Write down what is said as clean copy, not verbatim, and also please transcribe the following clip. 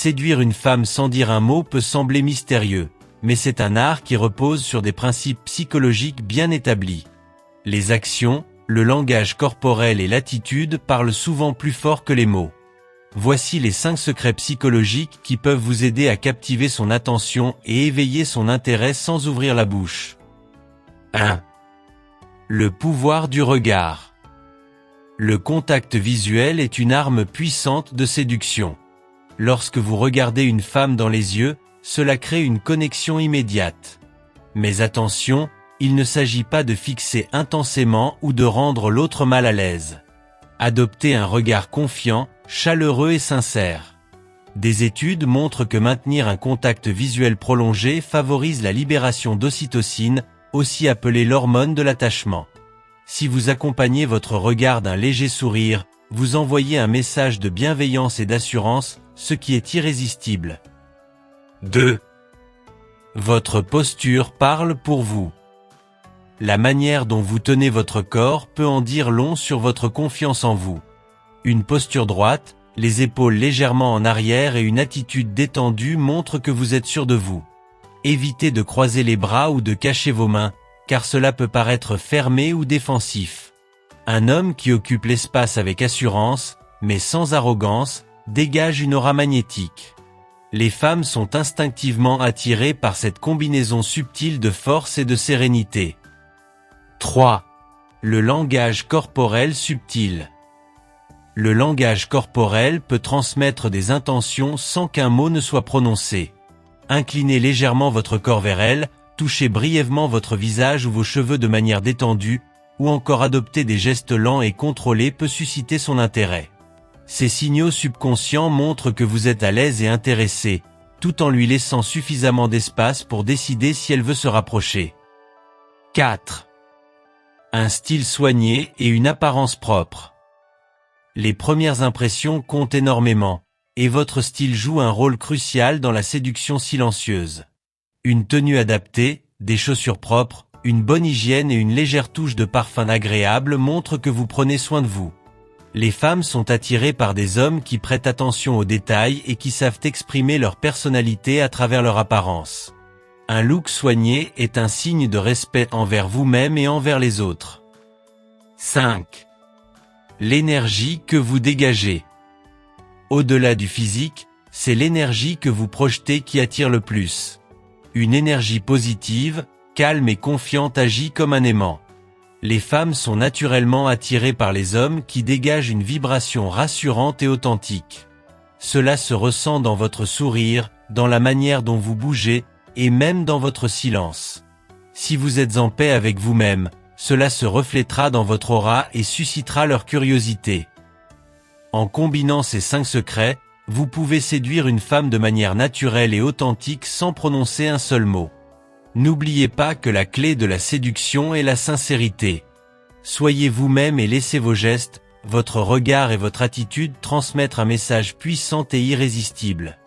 Séduire une femme sans dire un mot peut sembler mystérieux, mais c'est un art qui repose sur des principes psychologiques bien établis. Les actions, le langage corporel et l'attitude parlent souvent plus fort que les mots. Voici les 5 secrets psychologiques qui peuvent vous aider à captiver son attention et éveiller son intérêt sans ouvrir la bouche. 1. Le pouvoir du regard. Le contact visuel est une arme puissante de séduction. Lorsque vous regardez une femme dans les yeux, cela crée une connexion immédiate. Mais attention, il ne s'agit pas de fixer intensément ou de rendre l'autre mal à l'aise. Adoptez un regard confiant, chaleureux et sincère. Des études montrent que maintenir un contact visuel prolongé favorise la libération d'ocytocine, aussi appelée l'hormone de l'attachement. Si vous accompagnez votre regard d'un léger sourire, vous envoyez un message de bienveillance et d'assurance, ce qui est irrésistible. 2. Votre posture parle pour vous. La manière dont vous tenez votre corps peut en dire long sur votre confiance en vous. Une posture droite, les épaules légèrement en arrière et une attitude détendue montrent que vous êtes sûr de vous. Évitez de croiser les bras ou de cacher vos mains, car cela peut paraître fermé ou défensif. Un homme qui occupe l'espace avec assurance, mais sans arrogance, dégage une aura magnétique. Les femmes sont instinctivement attirées par cette combinaison subtile de force et de sérénité. 3. Le langage corporel subtil. Le langage corporel peut transmettre des intentions sans qu'un mot ne soit prononcé. Inclinez légèrement votre corps vers elle, touchez brièvement votre visage ou vos cheveux de manière détendue, ou encore adopter des gestes lents et contrôlés peut susciter son intérêt. Ces signaux subconscients montrent que vous êtes à l'aise et intéressé, tout en lui laissant suffisamment d'espace pour décider si elle veut se rapprocher. 4. Un style soigné et une apparence propre. Les premières impressions comptent énormément, et votre style joue un rôle crucial dans la séduction silencieuse. Une tenue adaptée, des chaussures propres, une bonne hygiène et une légère touche de parfum agréable montrent que vous prenez soin de vous. Les femmes sont attirées par des hommes qui prêtent attention aux détails et qui savent exprimer leur personnalité à travers leur apparence. Un look soigné est un signe de respect envers vous-même et envers les autres. 5. L'énergie que vous dégagez. Au-delà du physique, c'est l'énergie que vous projetez qui attire le plus. Une énergie positive, calme et confiante agit comme un aimant. Les femmes sont naturellement attirées par les hommes qui dégagent une vibration rassurante et authentique. Cela se ressent dans votre sourire, dans la manière dont vous bougez, et même dans votre silence. Si vous êtes en paix avec vous-même, cela se reflètera dans votre aura et suscitera leur curiosité. En combinant ces 5 secrets, vous pouvez séduire une femme de manière naturelle et authentique sans prononcer un seul mot. N'oubliez pas que la clé de la séduction est la sincérité. Soyez vous-même et laissez vos gestes, votre regard et votre attitude transmettre un message puissant et irrésistible.